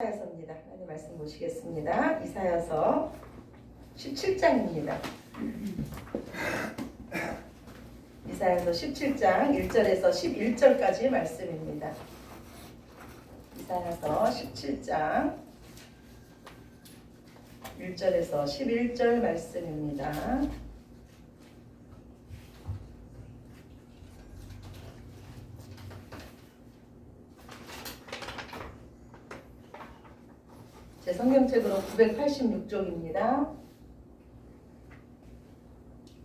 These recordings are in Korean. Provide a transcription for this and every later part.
이사야서입니다. 하나님 말씀 보시겠습니다. 이사야서 17장입니다. 이사야서 17장 1절에서 11절까지 말씀입니다. 이사야서 17장 1절에서 11절 말씀입니다. 제 성경책으로 986쪽입니다.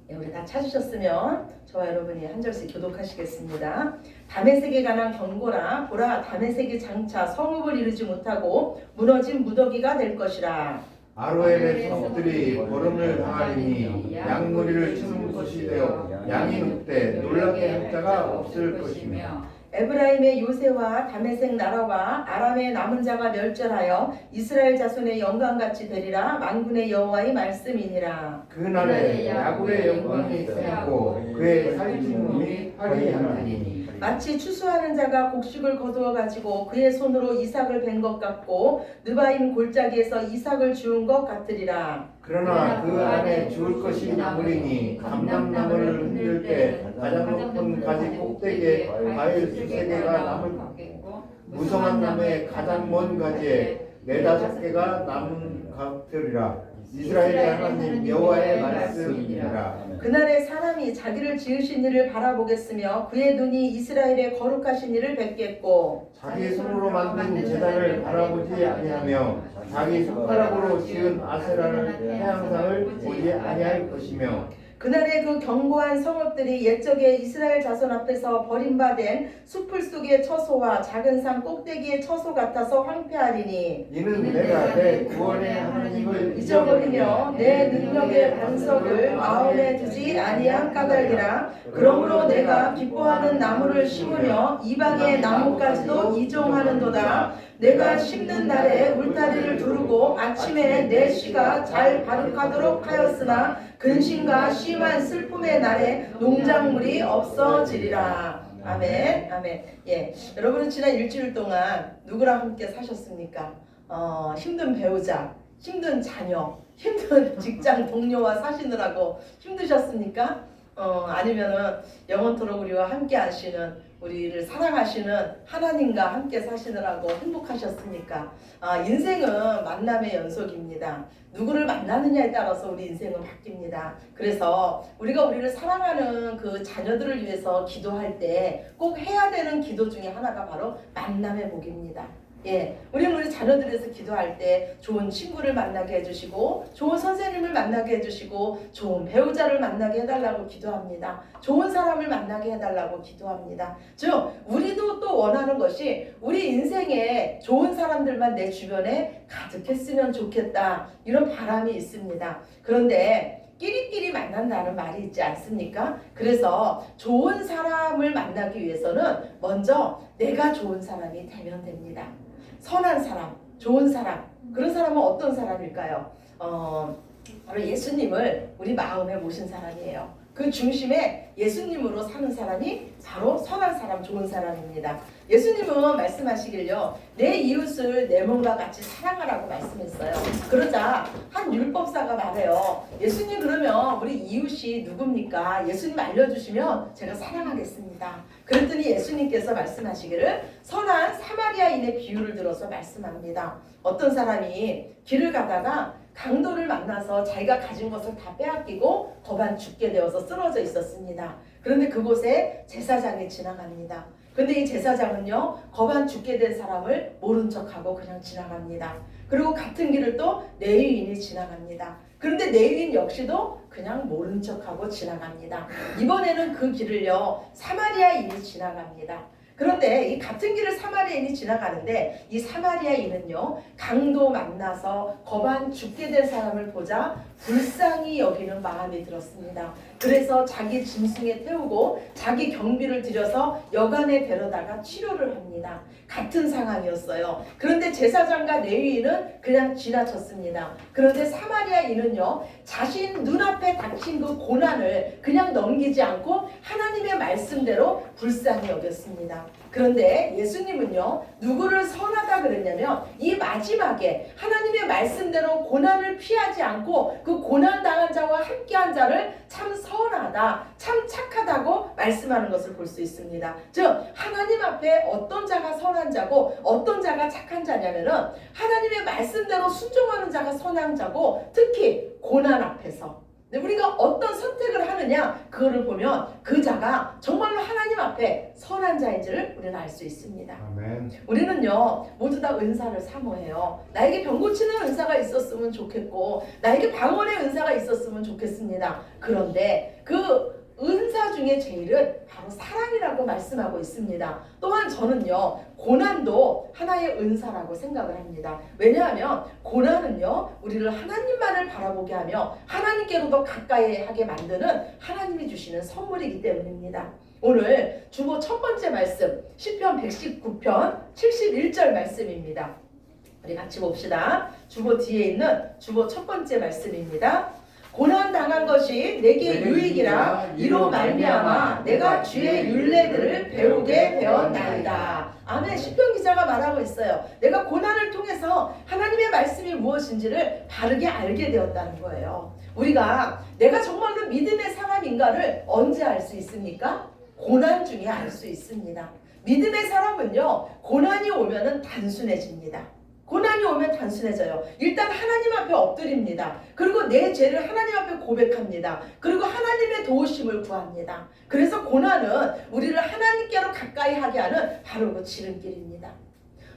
우리 다 찾으셨으면 저와 여러분이 한 절씩 교독하시겠습니다. 다메섹에 관한 경고라. 보라, 다메섹이 장차 성읍을 이루지 못하고 무너진 무더기가 될 것이라. 아로엘의 성읍들이 보름을 당하리니 양무리를 치는 것이 되어 양이 눕되 놀라게 할 자가 없을 것이며, 에브라임의 요새와 다메섹 나라와 아람의 남은 자가 멸절하여 이스라엘 자손의 영광같이 되리라. 만군의 여호와의 말씀이니라. 그날에 야곱의 영광이 새하고 그의 살찐 몸이 화려하나니, 마치 추수하는 자가 곡식을 거두어 가지고 그의 손으로 이삭을 벤 것 같고 느바임 골짜기에서 이삭을 주운 것 같으리라. 그러나 그 안에 주울 것이 나무리니 감람나무를 흔들 때 가장 높은 가지 꼭대기에 과일 수세 개가 남을 같고 무성한 나무의 가장 먼 가지에 4-5개가 남은 같으리라. 이스라엘의 하나님 여호와의 말씀이니라. 그날에 사람이 자기를 지으신 이를 바라보겠으며 그의 눈이 이스라엘의 거룩하신 이를 뵙겠고, 자기 손으로 만든 제단을 바라보지 아니하며 자기 손가락으로 지은 아세라는 태양상을 보지 아니할 것이며, 그날에 그 견고한 성읍들이 옛적에 이스라엘 자손 앞에서 버림받은 숲을 속의 처소와 작은 산 꼭대기의 처소 같아서 황폐하리니, 이는 내가 내 구원의 하나님을 잊어버리며 내 능력의 반석을 마음에 두지 아니한 까닭이라. 그러므로 내가 기뻐하는 나무를 심으며 이방의 나무까지도 이종하는도다. 내가 심는 날에 울타리를 두르고 아침에 내 씨가 잘 바룩하도록 하였으나 근심과 심한 슬픔의 날에 농작물이 없어지리라. 아멘. 아멘. 예, 여러분은 지난 일주일 동안 누구랑 함께 사셨습니까? 힘든 배우자, 힘든 자녀, 힘든 직장 동료와 사시느라고 힘드셨습니까? 아니면은 영원토록 우리와 함께 하시는, 우리를 사랑하시는 하나님과 함께 사시느라고 행복하셨습니까? 인생은 만남의 연속입니다. 누구를 만나느냐에 따라서 우리 인생은 바뀝니다. 그래서 우리가 우리를 사랑하는 그 자녀들을 위해서 기도할 때 꼭 해야 되는 기도 중에 하나가 바로 만남의 복입니다. 예, 우리는 우리 자녀들을 위해서 기도할 때 좋은 친구를 만나게 해주시고, 좋은 선생님을 만나게 해주시고, 좋은 배우자를 만나게 해달라고 기도합니다. 좋은 사람을 만나게 해달라고 기도합니다. 즉, 우리도 또 원하는 것이 우리 인생에 좋은 사람들만 내 주변에 가득했으면 좋겠다, 이런 바람이 있습니다. 그런데 끼리끼리 만난다는 말이 있지 않습니까? 그래서 좋은 사람을 만나기 위해서는 먼저 내가 좋은 사람이 되면 됩니다. 선한 사람, 좋은 사람, 그런 사람은 어떤 사람일까요? 바로 예수님을 우리 마음에 모신 사람이에요. 그 중심에 예수님으로 사는 사람이 바로 선한 사람, 좋은 사람입니다. 예수님은 말씀하시길요, 내 이웃을 내 몸과 같이 사랑하라고 말씀했어요. 그러자 한 율법사가 말해요, 예수님 그러면 우리 이웃이 누굽니까? 예수님 알려주시면 제가 사랑하겠습니다. 그랬더니 예수님께서 말씀하시기를 선한 사마리아인의 비유를 들어서 말씀합니다. 어떤 사람이 길을 가다가 강도를 만나서 자기가 가진 것을 다 빼앗기고 거반 죽게 되어서 쓰러져 있었습니다. 그런데 그곳에 제사장이 지나갑니다. 근데 이 제사장은요, 거반 죽게 된 사람을 모른 척하고 그냥 지나갑니다. 그리고 같은 길을 또 레위인이 지나갑니다. 그런데 레위인 역시도 그냥 모른 척하고 지나갑니다. 이번에는 그 길을요, 사마리아인이 지나갑니다. 그런데 이 같은 길을 사마리아인이 지나가는데 이 사마리아인은요, 강도 만나서 거반 죽게 된 사람을 보자 불쌍히 여기는 마음이 들었습니다. 그래서 자기 짐승에 태우고 자기 경비를 들여서 여관에 데려다가 치료를 합니다. 같은 상황이었어요. 그런데 제사장과 레위인은 그냥 지나쳤습니다. 그런데 사마리아인은요, 자신 눈앞에 닥친 그 고난을 그냥 넘기지 않고 하나님의 말씀대로 불쌍히 여겼습니다. 있습니다. 그런데 예수님은요, 누구를 선하다 그랬냐면 이 마지막에 하나님의 말씀대로 고난을 피하지 않고 그 고난 당한 자와 함께한 자를 참 선하다, 참 착하다고 말씀하는 것을 볼 수 있습니다. 즉 하나님 앞에 어떤 자가 선한 자고 어떤 자가 착한 자냐면은 하나님의 말씀대로 순종하는 자가 선한 자고, 특히 고난 앞에서 우리가 어떤 선택을 하느냐, 그거를 보면 그 자가 정말로 하나님 앞에 선한 자인지를 우리는 알 수 있습니다. 아멘. 우리는요 모두 다 은사를 사모해요. 나에게 병 고치는 은사가 있었으면 좋겠고 나에게 방언의 은사가 있었으면 좋겠습니다. 그런데 그 은사 중에 제일은 바로 사랑이라고 말씀하고 있습니다. 또한 저는요 고난도 하나의 은사라고 생각을 합니다. 왜냐하면 고난은요 우리를 하나님만을 바라보게 하며 하나님께로 더 가까이 하게 만드는 하나님이 주시는 선물이기 때문입니다. 오늘 주보 첫 번째 말씀 시편 119편 71절 말씀입니다. 우리 같이 봅시다. 주보 뒤에 있는 주보 첫 번째 말씀입니다. 고난 당한 것이 내게 유익이라 이로 말미암아 내가 주의 율례들을 배우게 되었나이다. 아멘. 시편 기자가 말하고 있어요. 내가 고난을 통해서 하나님의 말씀이 무엇인지를 바르게 알게 되었다는 거예요. 우리가 내가 정말로 믿음의 사람인가를 언제 알 수 있습니까? 고난 중에 알 수 있습니다. 믿음의 사람은요 고난이 오면은 단순해집니다. 고난이 오면 단순해져요. 일단 하나님 앞에 엎드립니다. 그리고 내 죄를 하나님 앞에 고백합니다. 그리고 하나님의 도우심을 구합니다. 그래서 고난은 우리를 하나님께로 가까이 하게 하는 바로 그 지름길입니다.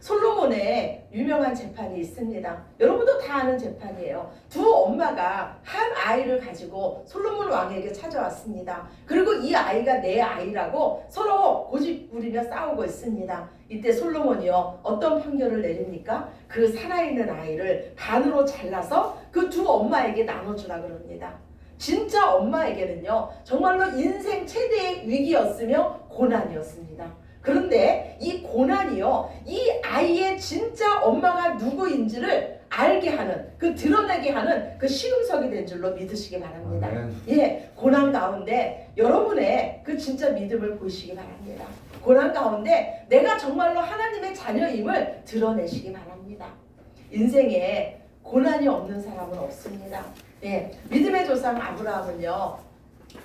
솔로몬의 유명한 재판이 있습니다. 여러분도 다 아는 재판이에요. 두 엄마가 한 아이를 가지고 솔로몬 왕에게 찾아왔습니다. 그리고 이 아이가 내 아이라고 서로 고집부리며 싸우고 있습니다. 이때 솔로몬이요 어떤 판결을 내립니까? 그 살아있는 아이를 반으로 잘라서 그 두 엄마에게 나눠주라 그럽니다. 진짜 엄마에게는요 정말로 인생 최대의 위기였으며 고난이었습니다. 그런데 이 고난이요 이 아이의 진짜 엄마가 누구인지를 알게 하는, 그 드러내게 하는 그 시금석이 된 줄로 믿으시기 바랍니다. 예, 고난 가운데 여러분의 그 진짜 믿음을 보시기 바랍니다. 고난 가운데 내가 정말로 하나님의 자녀임을 드러내시기 바랍니다. 인생에 고난이 없는 사람은 없습니다. 예, 믿음의 조상 아브라함은요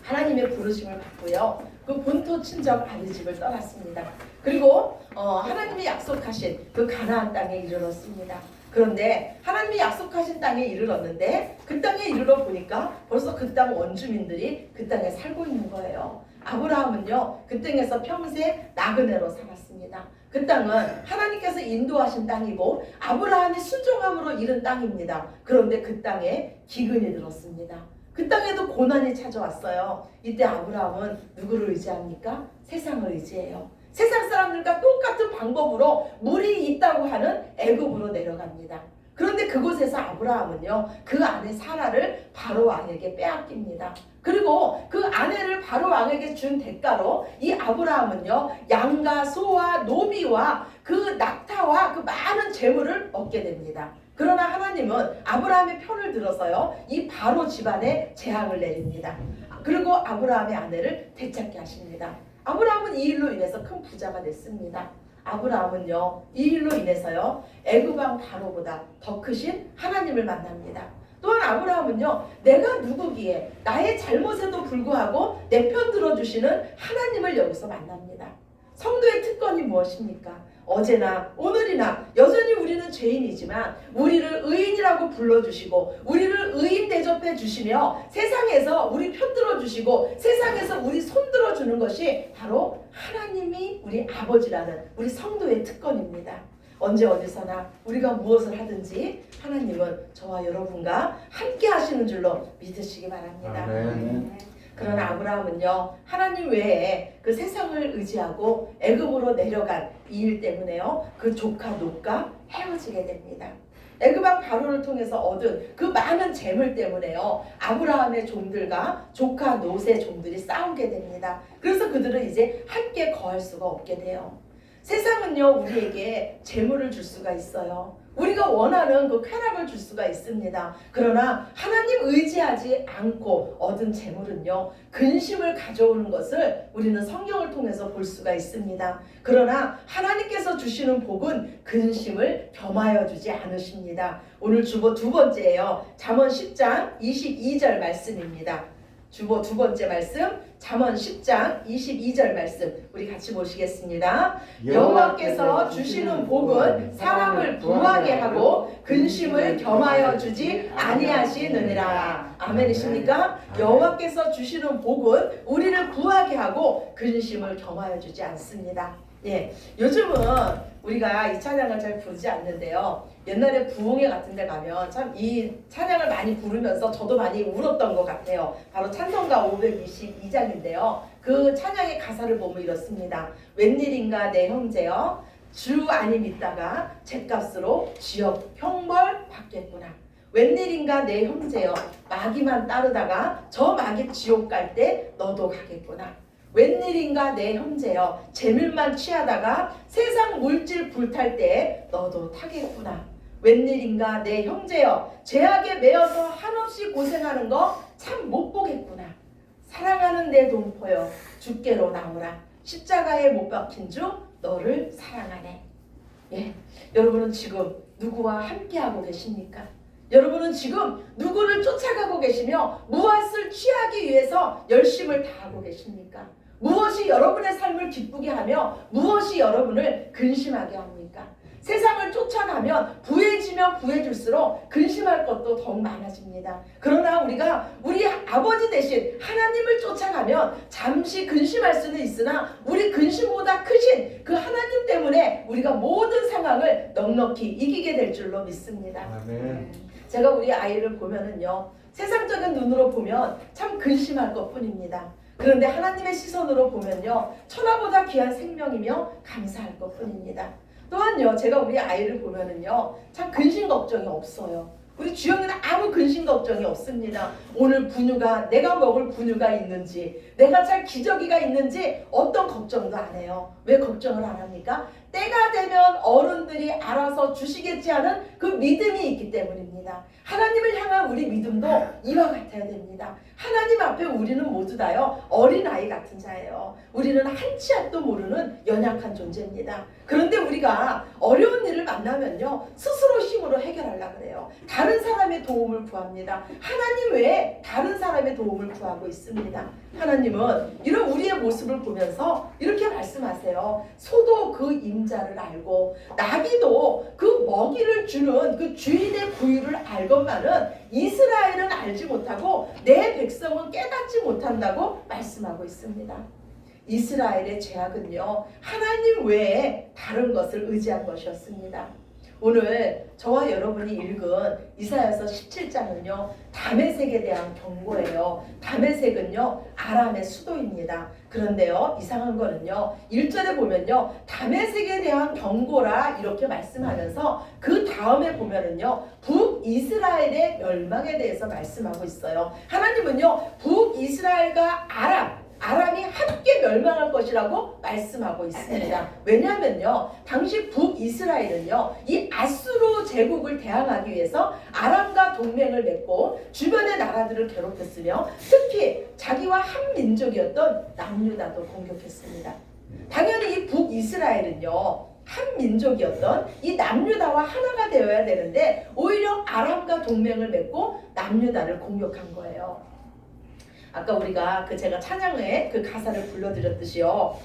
하나님의 부르심을 받고요 그 본토 친정 아비집을 떠났습니다. 그리고 하나님이 약속하신 그 가나안 땅에 이르렀습니다. 그런데 하나님이 약속하신 땅에 이르렀는데 그 땅에 이르러 보니까 벌써 그 땅 원주민들이 그 땅에 살고 있는 거예요. 아브라함은요 그 땅에서 평생 나그네로 살았습니다. 그 땅은 하나님께서 인도하신 땅이고 아브라함이 순종함으로 이른 땅입니다. 그런데 그 땅에 기근이 들었습니다. 그 땅에도 고난이 찾아왔어요. 이때 아브라함은 누구를 의지합니까? 세상을 의지해요. 세상 사람들과 똑같은 방법으로 물이 있다고 하는 애굽으로 내려갑니다. 그런데 그곳에서 아브라함은요 그 아내 사라를 바로 왕에게 빼앗깁니다. 그리고 그 아내를 바로 왕에게 준 대가로 이 아브라함은요 양과 소와 노비와 그 낙타와 그 많은 재물을 얻게 됩니다. 그러나 하나님은 아브라함의 편을 들어서요 이 바로 집안에 재앙을 내립니다. 그리고 아브라함의 아내를 되찾게 하십니다. 아브라함은 이 일로 인해서 큰 부자가 됐습니다. 아브라함은요 이 일로 인해서요 애굽 왕 바로보다 더 크신 하나님을 만납니다. 또한 아브라함은요 내가 누구기에 나의 잘못에도 불구하고 내 편 들어주시는 하나님을 여기서 만납니다. 성도의 특권이 무엇입니까? 어제나 오늘이나 여전히 우리는 죄인이지만 우리를 의인이라고 불러주시고 우리를 의인 대접해 주시며 세상에서 우리 편들어 주시고 세상에서 우리 손들어 주는 것이 바로 하나님이 우리 아버지라는 우리 성도의 특권입니다. 언제 어디서나 우리가 무엇을 하든지 하나님은 저와 여러분과 함께 하시는 줄로 믿으시기 바랍니다. 아멘. 그러나 아브라함은요 하나님 외에 그 세상을 의지하고 애굽으로 내려간 이 일 때문에요 그 조카 롯과 헤어지게 됩니다. 애굽 왕 바로를 통해서 얻은 그 많은 재물 때문에요 아브라함의 종들과 조카 롯의 종들이 싸우게 됩니다. 그래서 그들은 이제 함께 거할 수가 없게 돼요. 세상은요 우리에게 재물을 줄 수가 있어요. 우리가 원하는 그 쾌락을 줄 수가 있습니다. 그러나 하나님 의지하지 않고 얻은 재물은요 근심을 가져오는 것을 우리는 성경을 통해서 볼 수가 있습니다. 그러나 하나님께서 주시는 복은 근심을 겸하여 주지 않으십니다. 오늘 주보 두 번째예요. 잠언 10장 22절 말씀입니다. 주보 두 번째 말씀 잠언 10장 22절 말씀 우리 같이 보시겠습니다. 여호와께서 주시는 복은 사람을 부하게 하고 근심을 겸하여 주지 아니하시느니라. 아멘이십니까? 여호와께서 주시는 복은 우리를 부하게 하고 근심을 겸하여 주지 않습니다. 예, 요즘은 우리가 이 찬양을 잘 부르지 않는데요. 옛날에 부흥회 같은 데 가면 참 이 찬양을 많이 부르면서 저도 많이 울었던 것 같아요. 바로 찬송가 522장인데요. 그 찬양의 가사를 보면 이렇습니다. 웬일인가 내 형제여 주 안이 믿다가 죗값으로 지옥 형벌 받겠구나. 웬일인가 내 형제여 마귀만 따르다가 저 마귀 지옥 갈 때 너도 가겠구나. 웬일인가 내 형제여 재물만 취하다가 세상 물질 불탈 때 너도 타겠구나. 웬일인가 내 형제여 죄악에 매여서 한없이 고생하는 거 참 못 보겠구나. 사랑하는 내 동포여 주께로 나오라. 십자가에 못 박힌 주 너를 사랑하네. 예, 여러분은 지금 누구와 함께하고 계십니까? 여러분은 지금 누구를 쫓아가고 계시며 무엇을 취하기 위해서 열심을 다하고 계십니까? 무엇이 여러분의 삶을 기쁘게 하며 무엇이 여러분을 근심하게 합니까? 세상을 쫓아가면 부해지면 부해질수록 근심할 것도 더욱 많아집니다. 그러나 우리가 우리 아버지 대신 하나님을 쫓아가면 잠시 근심할 수는 있으나 우리 근심보다 크신 그 하나님 때문에 우리가 모든 상황을 넉넉히 이기게 될 줄로 믿습니다. 아멘. 제가 우리 아이를 보면은요 세상적인 눈으로 보면 참 근심할 것뿐입니다. 그런데 하나님의 시선으로 보면요 천하보다 귀한 생명이며 감사할 것뿐입니다. 또한요 제가 우리 아이를 보면은요 참 근심 걱정이 없어요. 우리 주영이는 아무 근심 걱정이 없습니다. 오늘 분유가 내가 먹을 분유가 있는지 내가 잘 기저귀가 있는지 어떤 걱정도 안 해요. 왜 걱정을 안 합니까? 때가 되면 어른들이 알아서 주시겠지 하는 그 믿음이 있기 때문입니다. 하나님을 향한 우리 믿음도 이와 같아야 됩니다. 하나님 앞에 우리는 모두 다요 어린아이 같은 자예요. 우리는 한치 앞도 모르는 연약한 존재입니다. 그런데 우리가 어려운 일을 만나면요 스스로 힘으로 해결하려고 그래요. 다른 사람의 도움을 구합니다. 하나님 외에 다른 사람의 도움을 구하고 있습니다. 하나님은 이런 우리의 모습을 보면서 이렇게 말씀하세요. 소도 그 임자를 알고 나귀도 그 먹이를 주는 그 주인의 부유를 알건만은 이스라엘은 알지 못하고 내 백성은 깨닫지 못한다고 말씀하고 있습니다. 이스라엘의 죄악은요 하나님 외에 다른 것을 의지한 것이었습니다. 오늘 저와 여러분이 읽은 이사야서 17장은요 다메섹에 대한 경고예요. 다메섹은요 아람의 수도입니다. 그런데요 이상한 거는요 1절에 보면요 다메섹에 대한 경고라 이렇게 말씀하면서 그 다음에 보면은요 북이스라엘의 멸망에 대해서 말씀하고 있어요. 하나님은요 북이스라엘과 아람이 함께 멸망할 것이라고 말씀하고 있습니다. 왜냐하면요 당시 북이스라엘은요 이 아수르 제국을 대항하기 위해서 아람과 동맹을 맺고 주변의 나라들을 괴롭혔으며 특히 자기와 한 민족이었던 남유다도 공격했습니다. 당연히 이 북이스라엘은요 한 민족이었던 이 남유다와 하나가 되어야 되는데 오히려 아람과 동맹을 맺고 남유다를 공격한 거예요. 아까 우리가 제가 찬양에 그 가사를 불러드렸듯이요.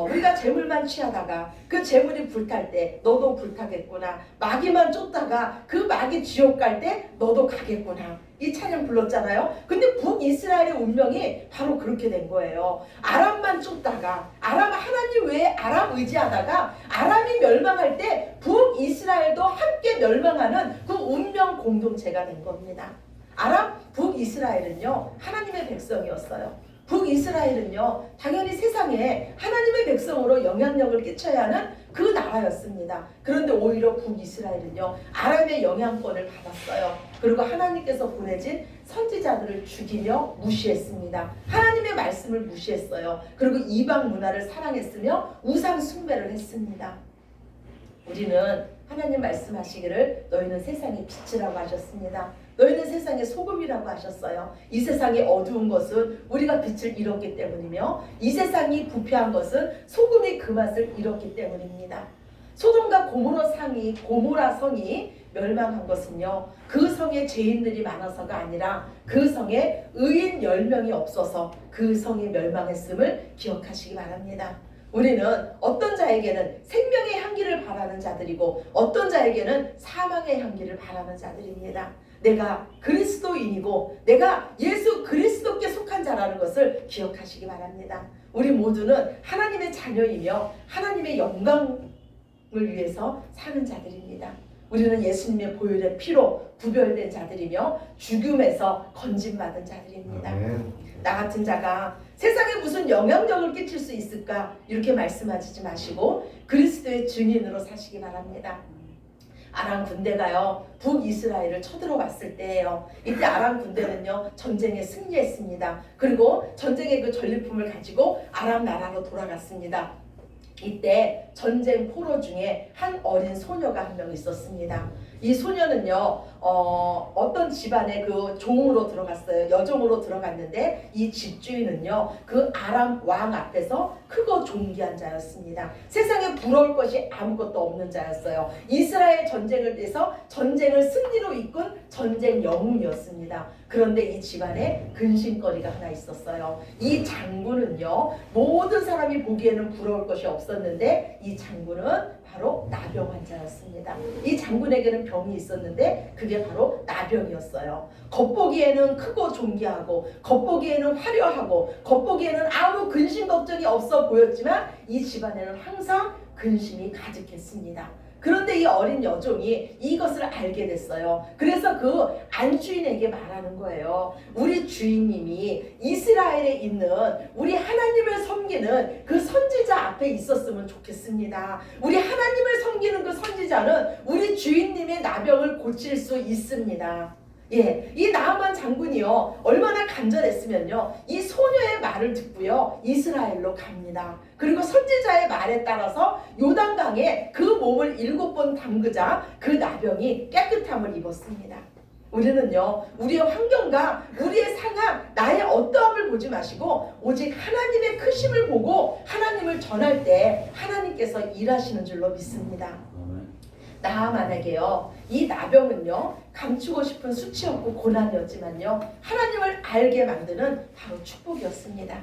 우리가 재물만 취하다가 그 재물이 불탈 때 너도 불타겠구나. 마귀만 쫓다가 그 마귀 지옥 갈 때 너도 가겠구나. 이 찬양 불렀잖아요. 근데 북이스라엘의 운명이 바로 그렇게 된 거예요. 아람만 쫓다가 아람 하나님 외에 아람 의지하다가 아람이 멸망할 때 북이스라엘도 함께 멸망하는 그 운명 공동체가 된 겁니다. 아람 북이스라엘은요 하나님의 백성이었어요. 북이스라엘은요, 당연히 세상에 하나님의 백성으로 영향력을 끼쳐야 하는 그 나라였습니다. 그런데 오히려 북이스라엘은요, 아람의 영향권을 받았어요. 그리고 하나님께서 보내진 선지자들을 죽이며 무시했습니다. 하나님의 말씀을 무시했어요. 그리고 이방 문화를 사랑했으며 우상 숭배를 했습니다. 우리는 하나님 말씀하시기를 너희는 세상의 빛이라고 하셨습니다. 너희는 세상의 소금이라고 하셨어요. 이 세상의 어두운 것은 우리가 빛을 잃었기 때문이며 이 세상이 부패한 것은 소금이 그 맛을 잃었기 때문입니다. 소돔과 고모라 성이 멸망한 것은요, 그 성에 죄인들이 많아서가 아니라 그 성에 의인 10명이 없어서 그 성이 멸망했음을 기억하시기 바랍니다. 우리는 어떤 자에게는 생명의 향기를 바라는 자들이고 어떤 자에게는 사망의 향기를 바라는 자들입니다. 내가 그리스도인이고 내가 예수 그리스도께 속한 자라는 것을 기억하시기 바랍니다. 우리 모두는 하나님의 자녀이며 하나님의 영광을 위해서 사는 자들입니다. 우리는 예수님의 보혈의 피로 구별된 자들이며 죽음에서 건진받은 자들입니다. 나 같은 자가 세상에 무슨 영향력을 끼칠 수 있을까? 이렇게 말씀하시지 마시고 그리스도의 증인으로 사시기 바랍니다. 아람 군대가요, 북이스라엘을 쳐들어왔을 때예요. 이때 아람 군대는요, 전쟁에 승리했습니다. 그리고 전쟁의 그 전리품을 가지고 아람 나라로 돌아갔습니다. 이때 전쟁 포로 중에 한 어린 소녀가 한 명 있었습니다. 이 소녀는요, 어떤 집안의 그 종으로 들어갔어요. 여종으로 들어갔는데 이 집주인은요, 그 아람 왕 앞에서 크고 존귀한 자였습니다. 세상에 부러울 것이 아무것도 없는 자였어요. 이스라엘 전쟁을 위해서 전쟁을 승리로 이끈 전쟁 영웅이었습니다. 그런데 이 집안에 근심거리가 하나 있었어요. 이 장군은요, 모든 사람이 보기에는 부러울 것이 없었는데 이 장군은 바로 나병 환자였습니다. 이 장군에게는 병이 있었는데 그게 바로 나병이었어요. 겉보기에는 크고 존귀하고 겉보기에는 화려하고 겉보기에는 아무 근심 걱정이 없어 보였지만 이 집안에는 항상 근심이 가득했습니다. 그런데 이 어린 여종이 이것을 알게 됐어요. 그래서 그 안주인에게 말하는 거예요. 우리 주인님이 이스라엘에 있는 우리 하나님을 섬기는 그 선지자 앞에 있었으면 좋겠습니다. 우리 하나님을 섬기는 그 선지자는 우리 주인님의 나병을 고칠 수 있습니다. 예, 이 나아만 장군이요, 얼마나 간절했으면요, 이 소녀의 말을 듣고요, 이스라엘로 갑니다. 그리고 선지자의 말에 따라서 요단강에 그 몸을 7번 담그자 그 나병이 깨끗함을 입었습니다. 우리는요, 우리의 환경과 우리의 상황, 나의 어떠함을 보지 마시고 오직 하나님의 크심을 보고 하나님을 전할 때 하나님께서 일하시는 줄로 믿습니다. 나아만에게요, 이 나병은요, 감추고 싶은 수치였고 고난이었지만요, 하나님을 알게 만드는 바로 축복이었습니다.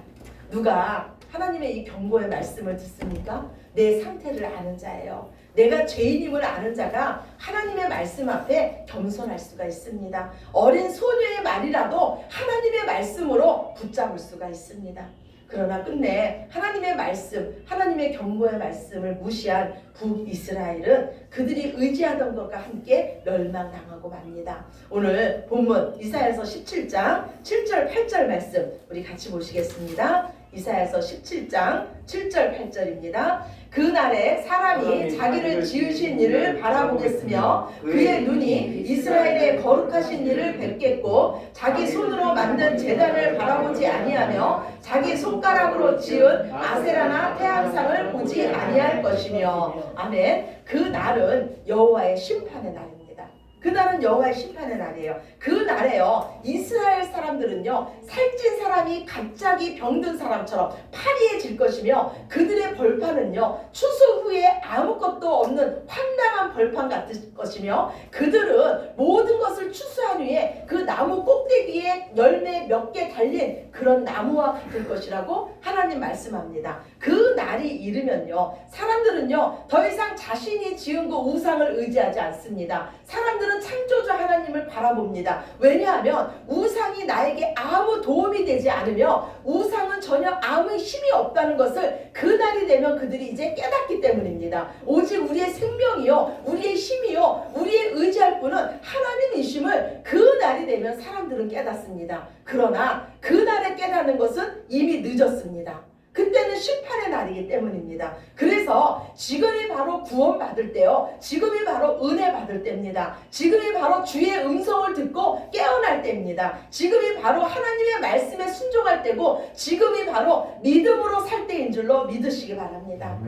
누가 하나님의 이 경고의 말씀을 듣습니까? 내 상태를 아는 자예요. 내가 죄인임을 아는 자가 하나님의 말씀 앞에 겸손할 수가 있습니다. 어린 소녀의 말이라도 하나님의 말씀으로 붙잡을 수가 있습니다. 그러나 끝내 하나님의 말씀, 하나님의 경고의 말씀을 무시한 북이스라엘은 그들이 의지하던 것과 함께 멸망당하고 맙니다. 오늘 본문 이사야서 17장 7절 8절 말씀 우리 같이 보시겠습니다. 이사야서 17장 7절 8절입니다. 그날에 사람이 자기를 지으신 이를 바라보겠으며 그의 눈이 이스라엘의 거룩하신 이를 뵙겠고 자기 손으로 만든 제단을 바라보지 아니하며 자기 손가락으로 지은 아세라나 태양상을 보지 아니할 것이며 아멘. 그 날은 여호와의 심판의 날입니다. 그날은 여호와의 심판의 날이에요. 그 날에요, 이스라엘 사람들은요, 살찐 사람이 갑자기 병든 사람처럼 파리해질 것이며 그들의 벌판은요, 추수 후에 아무것도 없는 황당한 벌판 같을 것이며 그들은 모든 것을 추수한 후에 그 나무 꼭대기에 열매 몇 개 달린 그런 나무와 같을 것이라고 하나님 말씀합니다. 그 날이 이르면요, 사람들은요, 더 이상 자신이 지은 그 우상을 의지하지 않습니다. 사람들은 창조주 하나님을 바라봅니다. 왜냐하면 우상이 나에게 아무 도움이 되지 않으며 우상은 전혀 아무 힘이 없다는 것을 그날이 되면 그들이 이제 깨닫기 때문입니다. 오직 우리의 생명이요, 우리의 힘이요, 우리의 의지할 분은 하나님이심을 그 날이 되면 되면 사람들은 깨닫습니다. 그러나 그날에 깨닫는 것은 이미 늦었습니다. 그때는 심판의 날이기 때문입니다. 그래서 지금이 바로 구원받을 때요. 지금이 바로 은혜 받을 때입니다. 지금이 바로 주의 음성을 듣고 깨어날 때입니다. 지금이 바로 하나님의 말씀에 순종할 때고 지금이 바로 믿음으로 살 때인 줄로 믿으시기 바랍니다.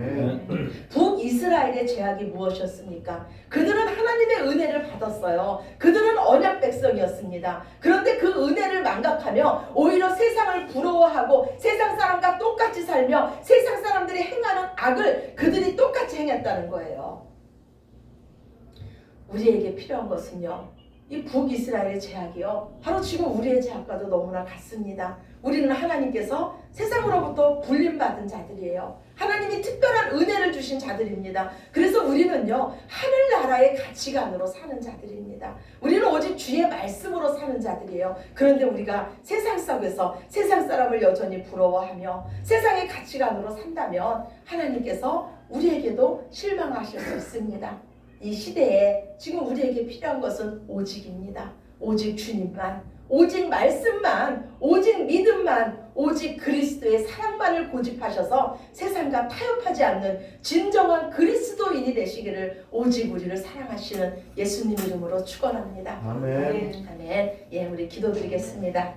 북이스라엘의 죄악이 무엇이었습니까? 그들은 하나님의 은혜를 받았어요. 그들은 언약 백성이었습니다. 그런데 그 은혜를 망각하며 오히려 세상을 부러워하고 세상 사람과 똑같이 살며 세상 사람들이 행하는 악을 그들이 똑같이 행했다는 거예요. 우리에게 필요한 것은요, 이 북이스라엘의 죄악이요, 바로 지금 우리의 죄악과도 너무나 같습니다. 우리는 하나님께서 세상으로부터 불림받은 자들이에요. 하나님이 특별한 은혜를 주신 자들입니다. 그래서 우리는요, 하늘나라의 가치관으로 사는 자들입니다. 우리는 오직 주의 말씀으로 사는 자들이에요. 그런데 우리가 세상 속에서 세상 사람을 여전히 부러워하며 세상의 가치관으로 산다면 하나님께서 우리에게도 실망하실 수 있습니다. 이 시대에 지금 우리에게 필요한 것은 오직입니다. 오직 주님만, 오직 말씀만, 오직 믿음만, 오직 그리스도의 사랑만을 고집하셔서 세상과 타협하지 않는 진정한 그리스도인이 되시기를 오직 우리를 사랑하시는 예수님 이름으로 축원합니다. 아멘. 아멘. 예, 우리 기도드리겠습니다.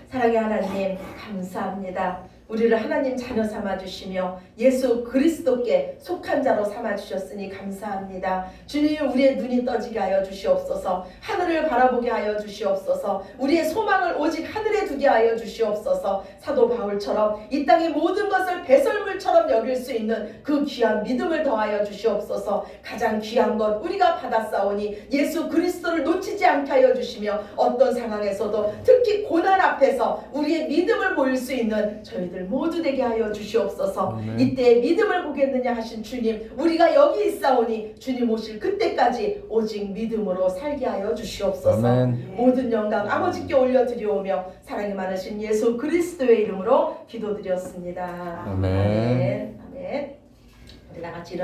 사랑의 하나님, 감사합니다. 우리를 하나님 자녀 삼아주시며 예수 그리스도께 속한 자로 삼아주셨으니 감사합니다. 주님, 우리의 눈이 떠지게 하여 주시옵소서. 하늘을 바라보게 하여 주시옵소서. 우리의 소망을 오직 하늘에 두게 하여 주시옵소서. 사도 바울처럼 이 땅의 모든 것을 배설물처럼 여길 수 있는 그 귀한 믿음을 더하여 주시옵소서. 가장 귀한 것 우리가 받았사오니 예수 그리스도를 놓치지 않게 하여 주시며 어떤 상황에서도 특히 고난 앞에서 우리의 믿음을 보일 수 있는 저희들 모두 되게 하여 주시옵소서. 이때 믿음을 보겠느냐 하신 주님, 우리가 여기 있사오니 주님 오실 그때까지 오직 믿음으로 살게 하여 주시옵소서. 아멘. 모든 영광 아버지께 올려드리오며 사랑이 많으신 예수 그리스도의 이름으로 기도드렸습니다. 아멘. 아멘. 우리 다 같이 일어나